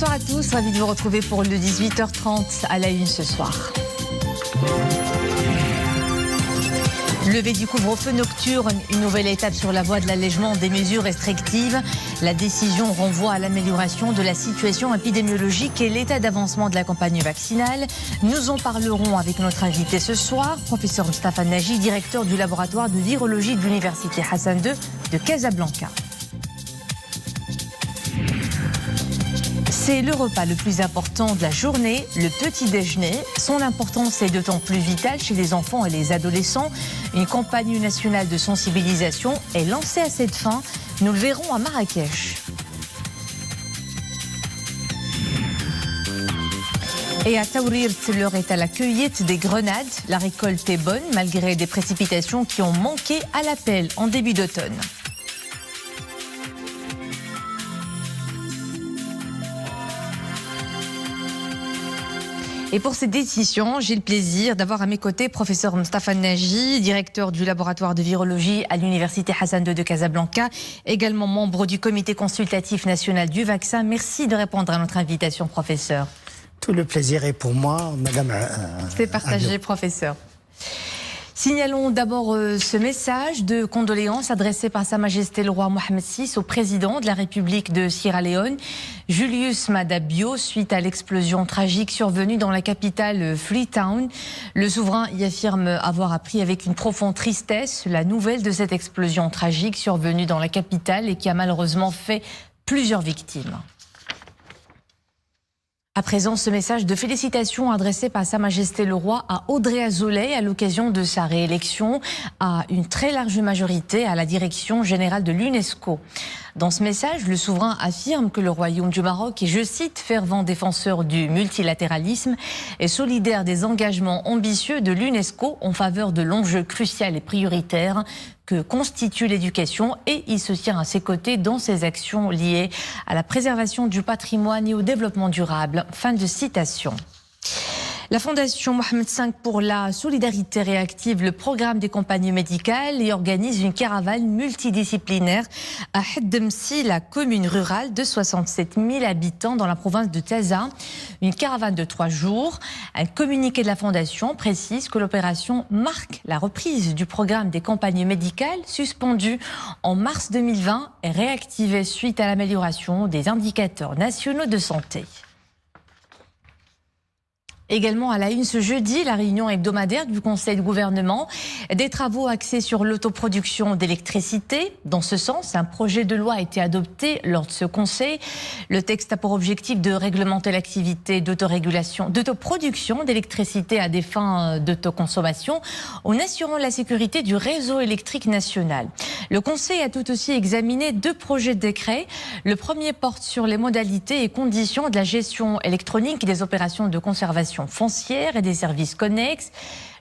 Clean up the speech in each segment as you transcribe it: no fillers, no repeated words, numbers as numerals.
Bonsoir à tous, ravi de vous retrouver pour le 18h30 à la une ce soir. Levée du couvre-feu nocturne, une nouvelle étape sur la voie de l'allègement des mesures restrictives. La décision renvoie à l'amélioration de la situation épidémiologique et l'état d'avancement de la campagne vaccinale. Nous en parlerons avec notre invité ce soir, professeur Mostafa Naji, directeur du laboratoire de virologie de l'université Hassan II de Casablanca. C'est le repas le plus important de la journée, le petit déjeuner. Son importance est d'autant plus vitale chez les enfants et les adolescents. Une campagne nationale de sensibilisation est lancée à cette fin. Nous le verrons à Marrakech. Et à Taourir, l'heure est à la cueillette des grenades. La récolte est bonne malgré des précipitations qui ont manqué à l'appel en début d'automne. Et pour cette décision, j'ai le plaisir d'avoir à mes côtés professeur Mostafa Naji, directeur du laboratoire de virologie à l'université Hassan II de Casablanca, également membre du comité consultatif national du vaccin. Merci de répondre à notre invitation, professeur. Tout le plaisir est pour moi, madame. C'est partagé, professeur. Signalons d'abord ce message de condoléances adressé par Sa Majesté le roi Mohamed VI au président de la République de Sierra Leone, Julius Maada Bio, suite à l'explosion tragique survenue dans la capitale Freetown. Le souverain y affirme avoir appris avec une profonde tristesse la nouvelle de cette explosion tragique survenue dans la capitale et qui a malheureusement fait plusieurs victimes. À présent, ce message de félicitations adressé par Sa Majesté le Roi à Audrey Azoulay à l'occasion de sa réélection à une très large majorité à la direction générale de l'UNESCO. Dans ce message, le souverain affirme que le Royaume du Maroc est, je cite, fervent défenseur du multilatéralisme et solidaire des engagements ambitieux de l'UNESCO en faveur de l'enjeu crucial et prioritaire que constitue l'éducation, et il se tient à ses côtés dans ses actions liées à la préservation du patrimoine et au développement durable. Fin de citation. La Fondation Mohamed V pour la solidarité réactive le programme des campagnes médicales et organise une caravane multidisciplinaire à Haddemsi, la commune rurale de 67 000 habitants dans la province de Taza. Une caravane de 3 jours. Un communiqué de la Fondation précise que l'opération marque la reprise du programme des campagnes médicales suspendu en mars 2020 et réactivé suite à l'amélioration des indicateurs nationaux de santé. Également à la une ce jeudi, la réunion hebdomadaire du Conseil de gouvernement, des travaux axés sur l'autoproduction d'électricité. Dans ce sens, un projet de loi a été adopté lors de ce Conseil. Le texte a pour objectif de réglementer l'activité d'autoproduction d'électricité à des fins d'autoconsommation en assurant la sécurité du réseau électrique national. Le Conseil a tout aussi examiné 2 projets de décret. Le premier porte sur les modalités et conditions de la gestion électronique des opérations de conservation foncière et des services connexes.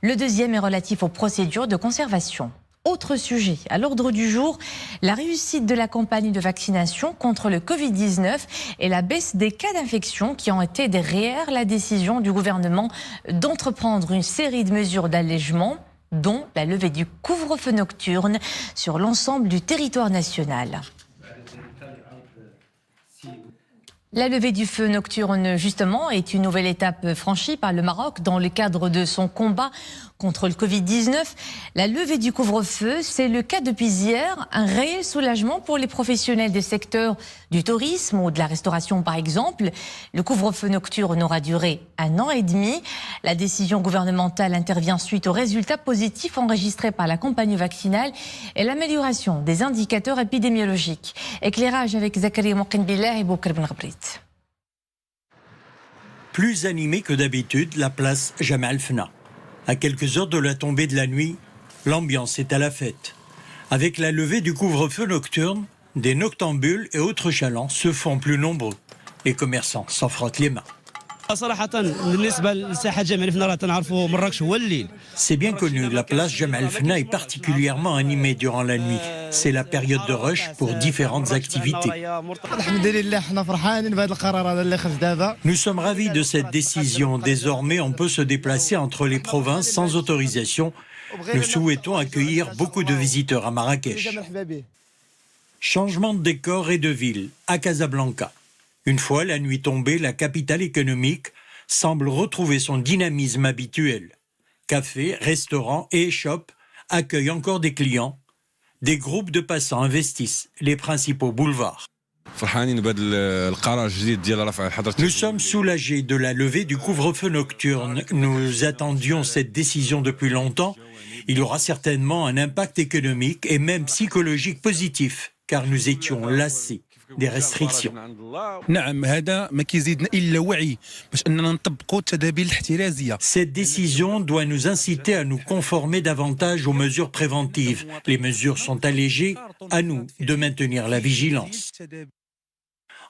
Le deuxième est relatif aux procédures de conservation. Autre sujet à l'ordre du jour, la réussite de la campagne de vaccination contre le Covid-19 et la baisse des cas d'infection qui ont été derrière la décision du gouvernement d'entreprendre une série de mesures d'allègement, dont la levée du couvre-feu nocturne sur l'ensemble du territoire national. La levée du feu nocturne, justement, est une nouvelle étape franchie par le Maroc dans le cadre de son combat contre le Covid-19. La levée du couvre-feu, c'est le cas depuis hier, un réel soulagement pour les professionnels des secteurs du tourisme ou de la restauration, par exemple. Le couvre-feu nocturne aura duré 1 an et demi. La décision gouvernementale intervient suite aux résultats positifs enregistrés par la campagne vaccinale et l'amélioration des indicateurs épidémiologiques. Éclairage avec Zakaria Mouqinbillah et Boukr Ben Ghabrit. Plus animée que d'habitude, la place Jamal Fna. À quelques heures de la tombée de la nuit, l'ambiance est à la fête. Avec la levée du couvre-feu nocturne, des noctambules et autres chalands se font plus nombreux. Les commerçants s'en frottent les mains. C'est bien connu, la place Jamal Fna est particulièrement animée durant la nuit. C'est la période de rush pour différentes activités. Nous sommes ravis de cette décision. Désormais, on peut se déplacer entre les provinces sans autorisation. Nous souhaitons accueillir beaucoup de visiteurs à Marrakech. Changement de décor et de ville à Casablanca. Une fois la nuit tombée, la capitale économique semble retrouver son dynamisme habituel. Cafés, restaurants et échoppes accueillent encore des clients. Des groupes de passants investissent les principaux boulevards. Nous sommes soulagés de la levée du couvre-feu nocturne. Nous attendions cette décision depuis longtemps. Il y aura certainement un impact économique et même psychologique positif, car nous étions lassés des restrictions. Cette décision doit nous inciter à nous conformer davantage aux mesures préventives. Les mesures sont allégées, à nous de maintenir la vigilance.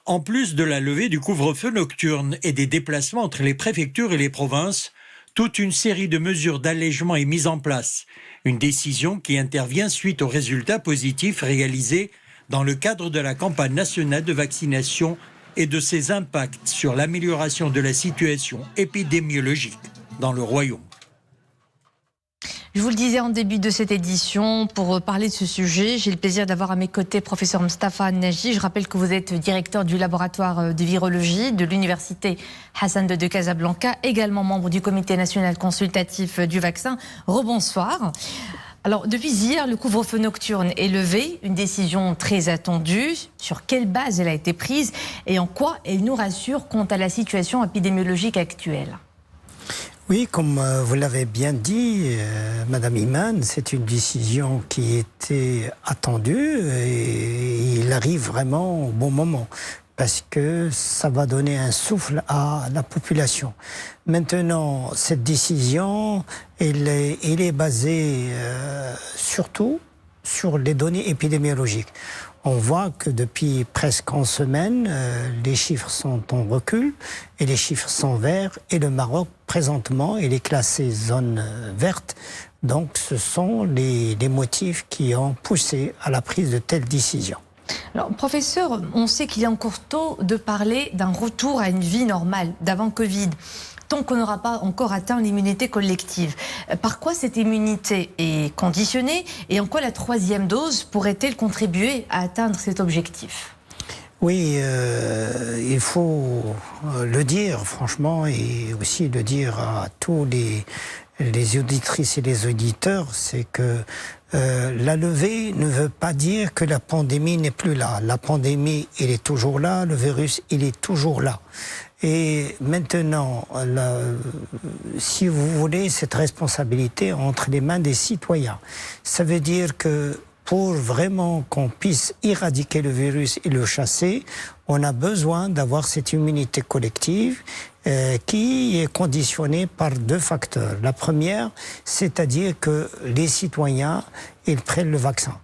En plus de la levée du couvre-feu nocturne et des déplacements entre les préfectures et les provinces, toute une série de mesures d'allègement est mise en place. Une décision qui intervient suite aux résultats positifs réalisés dans le cadre de la campagne nationale de vaccination et de ses impacts sur l'amélioration de la situation épidémiologique dans le Royaume. Je vous le disais en début de cette édition, pour parler de ce sujet, j'ai le plaisir d'avoir à mes côtés professeur Mustapha Naji. Je rappelle que vous êtes directeur du laboratoire de virologie de l'université Hassan II de Casablanca, également membre du comité national consultatif du vaccin. Rebonsoir. Alors, depuis hier, le couvre-feu nocturne est levé, une décision très attendue. Sur quelle base elle a été prise et en quoi elle nous rassure quant à la situation épidémiologique actuelle? Oui, comme vous l'avez bien dit, Madame Iman, c'est une décision qui était attendue et il arrive vraiment au bon moment parce que ça va donner un souffle à la population. Maintenant, cette décision, elle est basée surtout sur les données épidémiologiques. On voit que depuis presque 11 semaines, les chiffres sont en recul et les chiffres sont verts. Et le Maroc, présentement, il est classé zone verte. Donc, ce sont les motifs qui ont poussé à la prise de telles décisions. Alors, professeur, on sait qu'il est encore tôt de parler d'un retour à une vie normale, d'avant Covid, tant qu'on n'aura pas encore atteint l'immunité collective. Par quoi cette immunité est conditionnée et en quoi la troisième dose pourrait-elle contribuer à atteindre cet objectif? Oui, il faut le dire franchement et aussi le dire à tous les auditrices et les auditeurs, c'est que la levée ne veut pas dire que la pandémie n'est plus là. La pandémie, elle est toujours là, le virus, il est toujours là. Et maintenant, si vous voulez, cette responsabilité entre les mains des citoyens. Ça veut dire que pour vraiment qu'on puisse éradiquer le virus et le chasser, on a besoin d'avoir cette immunité collective qui est conditionnée par deux facteurs. La première, c'est-à-dire que les citoyens, ils prennent le vaccin.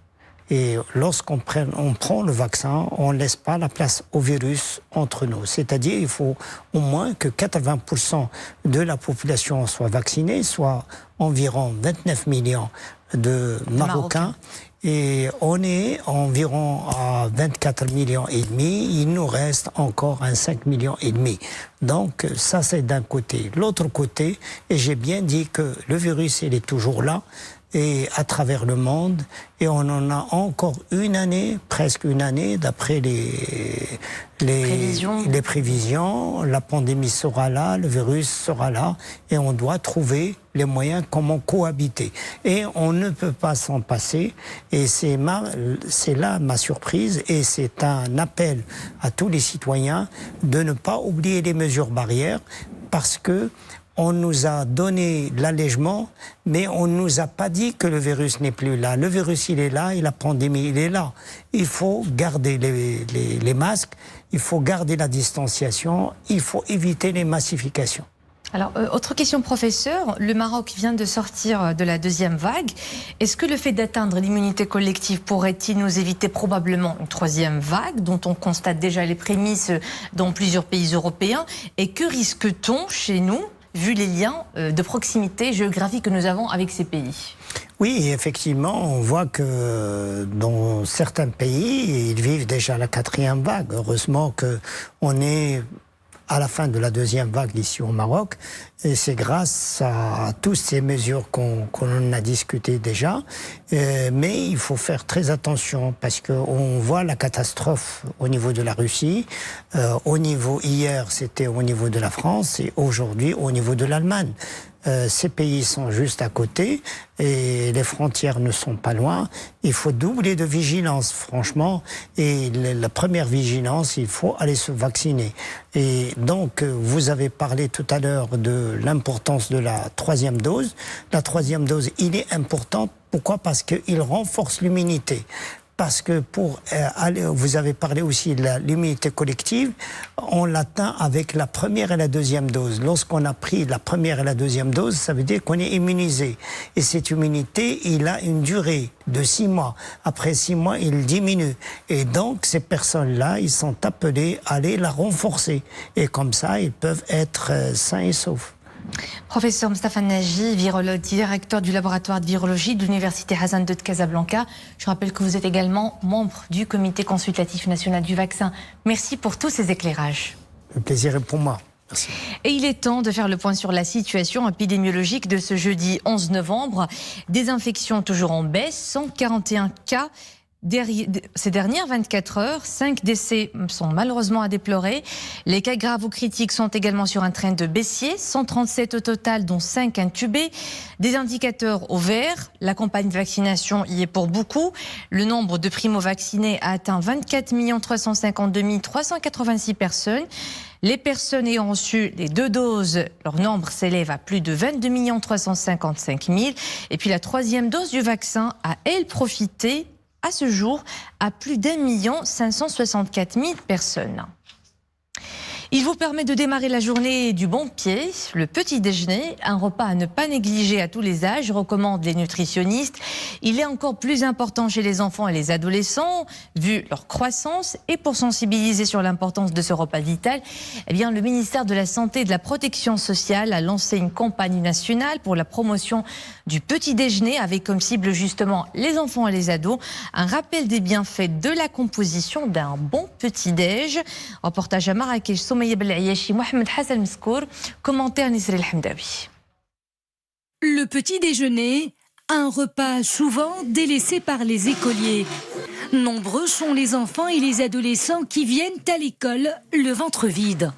Et lorsqu'on prend le vaccin, on ne laisse pas la place au virus entre nous. C'est-à-dire qu'il faut au moins que 80% de la population soit vaccinée, soit environ 29 millions de Marocains. Et on est environ à 24 millions et demi. Il nous reste encore un 5 millions et demi. Donc ça, c'est d'un côté. L'autre côté, et j'ai bien dit que le virus, il est toujours là, et à travers le monde, et on en a encore une année, presque une année, d'après les prévisions. La pandémie sera là, le virus sera là, et on doit trouver les moyens comment cohabiter. Et on ne peut pas s'en passer, et c'est là ma surprise, et c'est un appel à tous les citoyens de ne pas oublier les mesures barrières, parce que on nous a donné l'allègement, mais on ne nous a pas dit que le virus n'est plus là. Le virus, il est là et la pandémie, il est là. Il faut garder les masques, il faut garder la distanciation, il faut éviter les massifications. Alors, autre question, professeur. Le Maroc vient de sortir de la deuxième vague. Est-ce que le fait d'atteindre l'immunité collective pourrait-il nous éviter probablement une troisième vague, dont on constate déjà les prémices dans plusieurs pays européens? Et que risque-t-on chez nous, vu les liens de proximité géographique que nous avons avec ces pays? Oui, effectivement, on voit que dans certains pays, ils vivent déjà la quatrième vague. Heureusement qu'on est à la fin de la deuxième vague ici au Maroc. Et c'est grâce à toutes ces mesures qu'on a discuté déjà. Mais il faut faire très attention parce qu'on voit la catastrophe au niveau de la Russie. Hier, c'était au niveau de la France et aujourd'hui au niveau de l'Allemagne. Ces pays sont juste à côté et les frontières ne sont pas loin. Il faut doubler de vigilance, franchement. Et la première vigilance, il faut aller se vacciner. Et donc, vous avez parlé tout à l'heure de l'importance de la troisième dose. La troisième dose, il est importante. Pourquoi ? Parce qu'il renforce l'immunité. Parce que vous avez parlé aussi de l'immunité collective, on l'atteint avec la première et la deuxième dose. Lorsqu'on a pris la première et la deuxième dose, ça veut dire qu'on est immunisé. Et cette immunité, il a une durée de 6 mois. Après 6 mois, il diminue. Et donc, ces personnes-là, ils sont appelés à aller la renforcer. Et comme ça, ils peuvent être sains et saufs. Professeur Mostafa Naji, virologue, directeur du laboratoire de virologie de l'Université Hassan II de Casablanca. Je rappelle que vous êtes également membre du Comité consultatif national du vaccin. Merci pour tous ces éclairages. Le plaisir est pour moi. Merci. Et il est temps de faire le point sur la situation épidémiologique de ce jeudi 11 novembre. Des infections toujours en baisse, 141 cas. Ces dernières 24 heures, 5 décès sont malheureusement à déplorer. Les cas graves ou critiques sont également sur un train de baissier, 137 au total, dont 5 intubés. Des indicateurs au vert, la campagne de vaccination y est pour beaucoup. Le nombre de primo-vaccinés a atteint 24 352 386 personnes. Les personnes ayant reçu les 2 doses, leur nombre s'élève à plus de 22 355 000. Et puis la troisième dose du vaccin a, elle, profité à ce jour à plus d'1 564 000 personnes. Il vous permet de démarrer la journée du bon pied, le petit déjeuner, un repas à ne pas négliger à tous les âges, recommandent les nutritionnistes. Il est encore plus important chez les enfants et les adolescents, vu leur croissance, et pour sensibiliser sur l'importance de ce repas vital, eh bien, le ministère de la Santé et de la Protection sociale a lancé une campagne nationale pour la promotion du petit déjeuner, avec comme cible justement les enfants et les ados. Un rappel des bienfaits de la composition d'un bon petit déj. Reportage à Marrakech, Mohamed Hassan Mskour, commentaire Nisri El Hamdawi. Le petit déjeuner, un repas souvent délaissé par les écoliers. Nombreux sont les enfants et les adolescents qui viennent à l'école le ventre vide.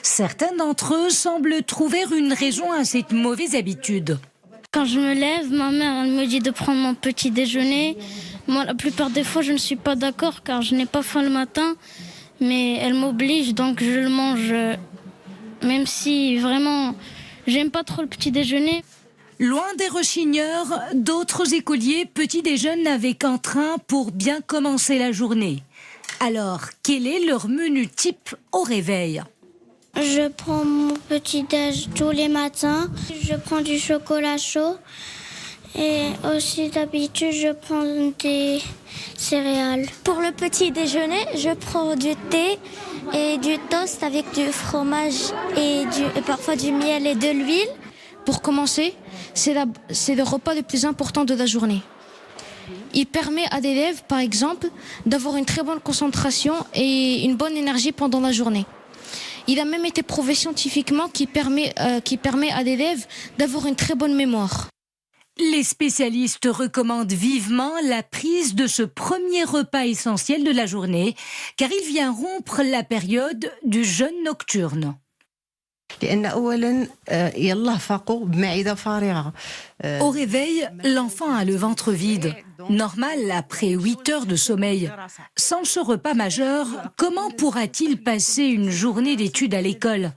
Certains d'entre eux semblent trouver une raison à cette mauvaise habitude. Quand je me lève, ma mère elle me dit de prendre mon petit déjeuner. Moi, la plupart des fois, je ne suis pas d'accord car je n'ai pas faim le matin. Mais elle m'oblige, donc je le mange, même si vraiment, j'aime pas trop le petit déjeuner. Loin des rechigneurs, d'autres écoliers petit déjeunent avec un train pour bien commencer la journée. Alors, quel est leur menu type au réveil ? Je prends mon petit déj tous les matins. Je prends du chocolat chaud. Et aussi d'habitude, je prends des céréales. Pour le petit déjeuner, je prends du thé et du toast avec du fromage et parfois du miel et de l'huile. Pour commencer, c'est le repas le plus important de la journée. Il permet à l'élève, par exemple, d'avoir une très bonne concentration et une bonne énergie pendant la journée. Il a même été prouvé scientifiquement qu'il permet à l'élève d'avoir une très bonne mémoire. Les spécialistes recommandent vivement la prise de ce premier repas essentiel de la journée, car il vient rompre la période du jeûne nocturne. Au réveil, l'enfant a le ventre vide. Normal après 8 heures de sommeil. Sans ce repas majeur, comment pourra-t-il passer une journée d'études à l'école ?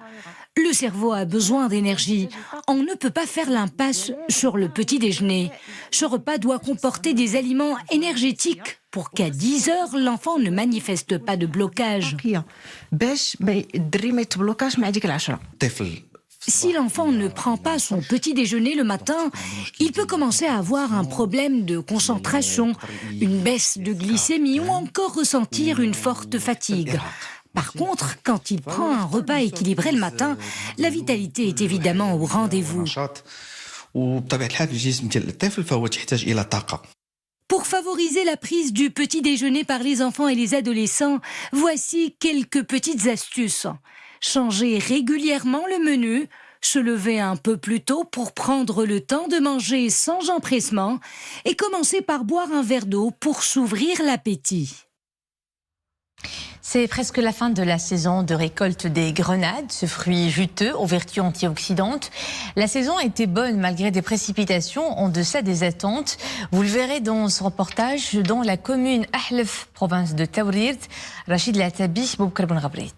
Le cerveau a besoin d'énergie. On ne peut pas faire l'impasse sur le petit déjeuner. Ce repas doit comporter des aliments énergétiques pour qu'à 10 heures, l'enfant ne manifeste pas de blocage. Si l'enfant ne prend pas son petit déjeuner le matin, il peut commencer à avoir un problème de concentration, une baisse de glycémie ou encore ressentir une forte fatigue. Par contre, quand il prend un repas équilibré le matin, la vitalité est évidemment au rendez-vous. Pour favoriser la prise du petit déjeuner par les enfants et les adolescents, voici quelques petites astuces. changer régulièrement le menu, se lever un peu plus tôt pour prendre le temps de manger sans empressement et commencer par boire un verre d'eau pour s'ouvrir l'appétit. C'est presque la fin de la saison de récolte des grenades, ce fruit juteux aux vertus antioxydantes. La saison a été bonne malgré des précipitations en deçà des attentes. Vous le verrez dans ce reportage dans la commune Ahlef, province de Taourir. Rachid Latabi, Boubkar Ben Gabrit.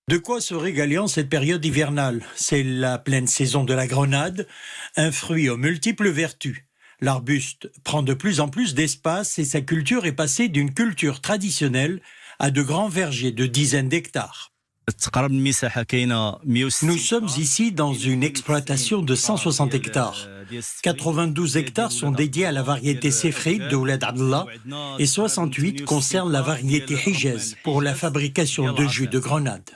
De quoi se régaler en cette période hivernale? C'est la pleine saison de la grenade, un fruit aux multiples vertus. L'arbuste prend de plus en plus d'espace et sa culture est passée d'une culture traditionnelle à de grands vergers de dizaines d'hectares. Nous sommes ici dans une exploitation de 160 hectares. 92 hectares sont dédiés à la variété Sefrid de Oulad Abdallah et 68 concernent la variété Hijaz pour la fabrication de jus de grenade.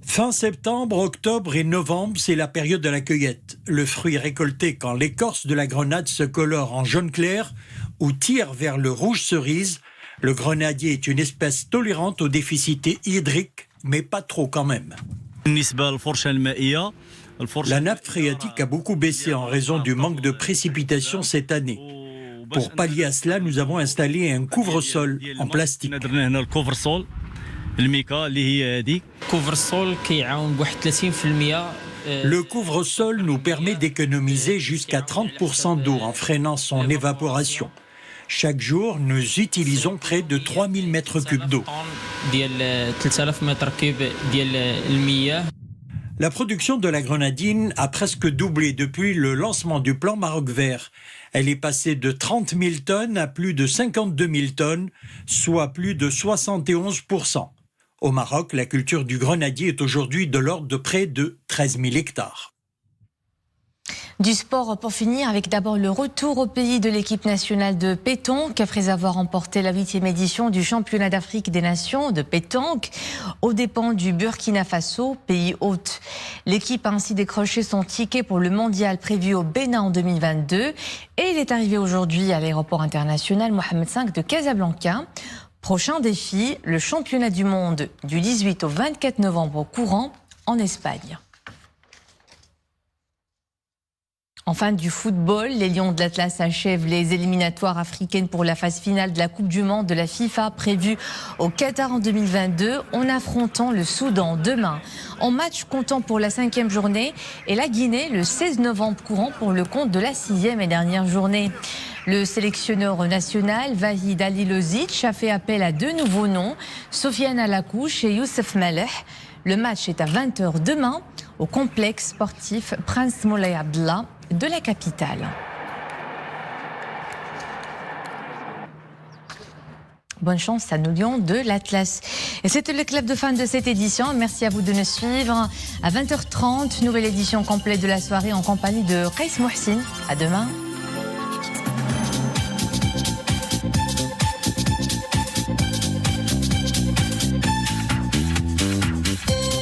Fin septembre, octobre et novembre, c'est la période de la cueillette. Le fruit est récolté quand l'écorce de la grenade se colore en jaune clair ou tire vers le rouge cerise. Le grenadier est une espèce tolérante aux déficits hydriques, mais pas trop quand même. La nappe phréatique a beaucoup baissé en raison du manque de précipitations cette année. Pour pallier à cela, nous avons installé un couvre-sol en plastique. Le couvre-sol nous permet d'économiser jusqu'à 30% d'eau en freinant son évaporation. Chaque jour, nous utilisons près de 3000 mètres cubes d'eau. La production de la grenadine a presque doublé depuis le lancement du plan Maroc Vert. Elle est passée de 30 000 tonnes à plus de 52 000 tonnes, soit plus de 71%. Au Maroc, la culture du grenadier est aujourd'hui de l'ordre de près de 13 000 hectares. Du sport pour finir, avec d'abord le retour au pays de l'équipe nationale de pétanque après avoir remporté la 8e édition du championnat d'Afrique des Nations de pétanque aux dépens du Burkina Faso, pays hôte. L'équipe a ainsi décroché son ticket pour le mondial prévu au Bénin en 2022 et il est arrivé aujourd'hui à l'aéroport international Mohamed V de Casablanca. Prochain défi, le championnat du monde du 18 au 24 novembre courant en Espagne. Enfin, du football, les Lions de l'Atlas achèvent les éliminatoires africaines pour la phase finale de la Coupe du Monde de la FIFA prévue au Qatar en 2022 en affrontant le Soudan demain. En match comptant pour la 5e journée et la Guinée le 16 novembre courant pour le compte de la 6e et dernière journée. Le sélectionneur national, Vahid Halilovic, a fait appel à deux nouveaux noms, Sofiane Alakouche et Youssef Maleh. Le match est à 20h demain au complexe sportif Prince Moulay Abdallah de la capitale. Bonne chance à nos Lions de l'Atlas. Et c'était le club de fin de cette édition. Merci à vous de nous suivre. À 20h30, nouvelle édition complète de la soirée en compagnie de Qais Mohsin. À demain.